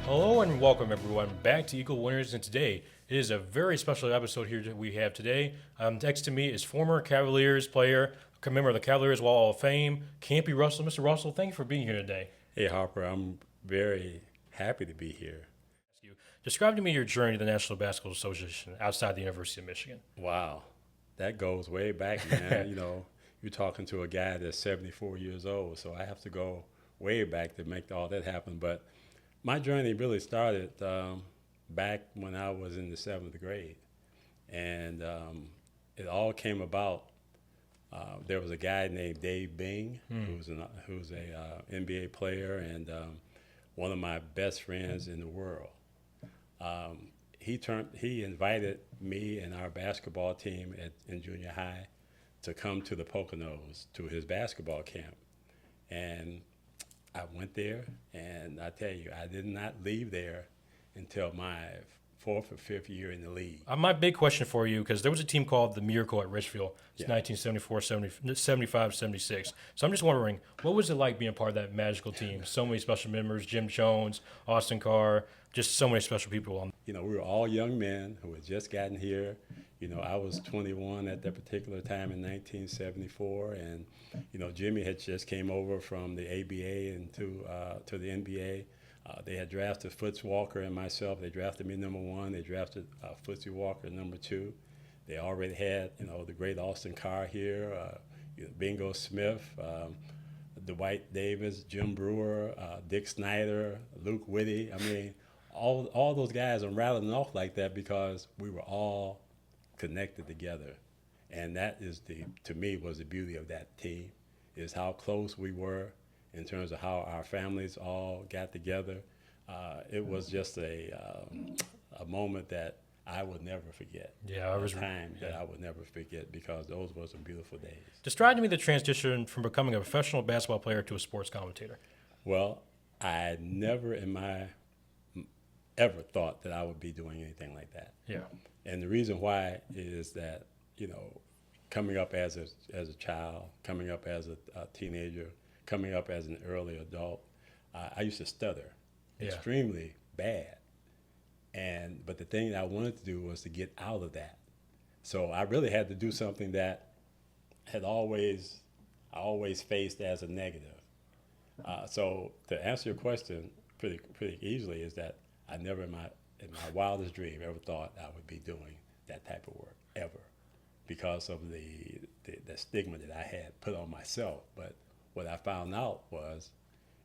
Hello and welcome everyone back to Equal Winners, and today it is a very special episode here that we have today. Next to me is former Cavaliers player, a member of the Cavaliers Wall of Fame, Campy Russell. Mr. Russell, thank you for being here today. Hey Harper, I'm very happy to be here. Describe to me your journey to the National Basketball Association outside the University of Michigan. Wow, that goes way back, man. You're talking to a guy that's 74 years old, so I have to go way back to make all that happen. But my journey really started back when I was in the 7th grade, and it all came about. There was a guy named Dave Bing, who's a NBA player and one of my best friends in the world. He invited me and our basketball team in junior high to come to the Poconos to his basketball camp, and I went there, and I tell you, I did not leave there until my 4th or 5th year in the league. My big question for you, because there was a team called the Miracle at Richfield. It's 1974, 75, 76. So I'm just wondering, what was it like being part of that magical team? So many special members, Jim Jones, Austin Carr, just so many special people. We were all young men who had just gotten here. I was 21 at that particular time in 1974, and Jimmy had just came over from the ABA and to the NBA. They had drafted Foots Walker and myself. They drafted me number 1. They drafted Footsie Walker number 2. They already had the great Austin Carr here, Bingo Smith, Dwight Davis, Jim Brewer, Dick Snyder, Luke Whitty. I mean, all those guys are rattling off like that because we were all connected together, and that is to me was the beauty of that team, is how close we were in terms of how our families all got together. It was just a moment that I would never forget. Yeah, it was that I would never forget because those were some beautiful days. Describe to me the transition from becoming a professional basketball player to a sports commentator. Well, I never ever thought that I would be doing anything like that. Yeah. And the reason why is that, coming up as a child, coming up as a teenager, coming up as an early adult, I used to stutter extremely bad. But the thing that I wanted to do was to get out of that. So I really had to do something that I always faced as a negative. So to answer your question pretty easily is that I never in my wildest dream ever thought I would be doing that type of work ever, because of the stigma that I had put on myself. But what I found out was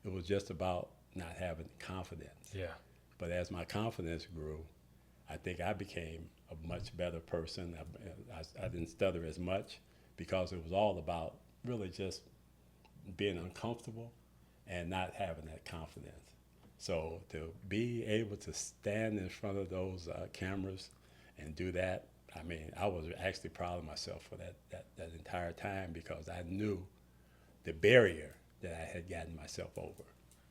it was just about not having confidence. Yeah. But as my confidence grew, I think I became a much better person. I didn't stutter as much because it was all about really just being uncomfortable and not having that confidence. So to be able to stand in front of those cameras and do that, I mean, I was actually proud of myself for that entire time because I knew the barrier that I had gotten myself over.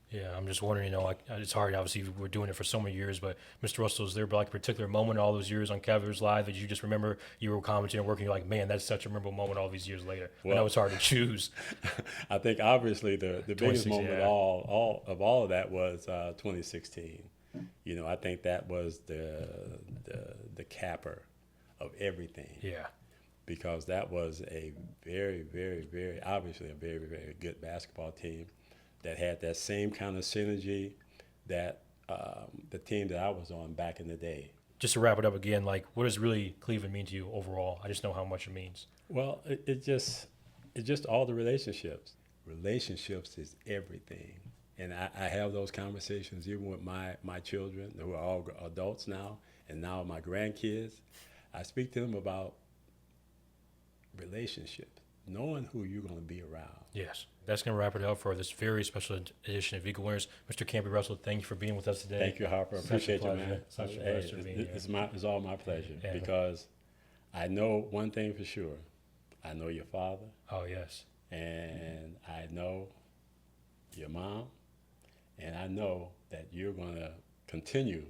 Yeah, I'm just wondering, it's hard. Obviously, we're doing it for so many years, but Mr. Russell, is there like a particular moment all those years on Cavaliers Live that you just remember you were commenting and working, you're like, man, that's such a memorable moment all these years later? Well, I know it's hard to choose. I think obviously the biggest moment of all of that was 2016. I think that was the capper of everything. Yeah. Because that was a very, very, very, obviously a very, very good basketball team that had that same kind of synergy that the team that I was on back in the day. Just to wrap it up again, like, what does really Cleveland mean to you overall? I just know how much it means. Well, it's just all the relationships. Relationships is everything. And I have those conversations even with my children, who are all adults now, and now my grandkids. I speak to them about relationships, knowing who you're going to be around. Yes. That's going to wrap it up for this very special edition of Equal Winners. Mr. Campy Russell, thank you for being with us today. Thank you, Harper. Appreciate you, man. Such a pleasure being here. It's all my pleasure because I know one thing for sure. I know your father. Oh, yes. And I know your mom. And I know that you're going to continue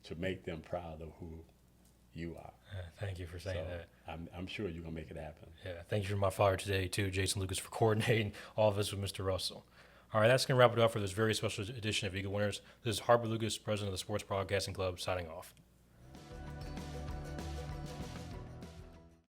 to make them proud of who you are. Thank you for saying that. I'm sure you're going to make it happen. Yeah, thank you for my father today, too, Jason Lucas, for coordinating all of this with Mr. Russell. All right, that's going to wrap it up for this very special edition of Eagle Winners. This is Harper Lucas, president of the Sports Broadcasting Club, signing off.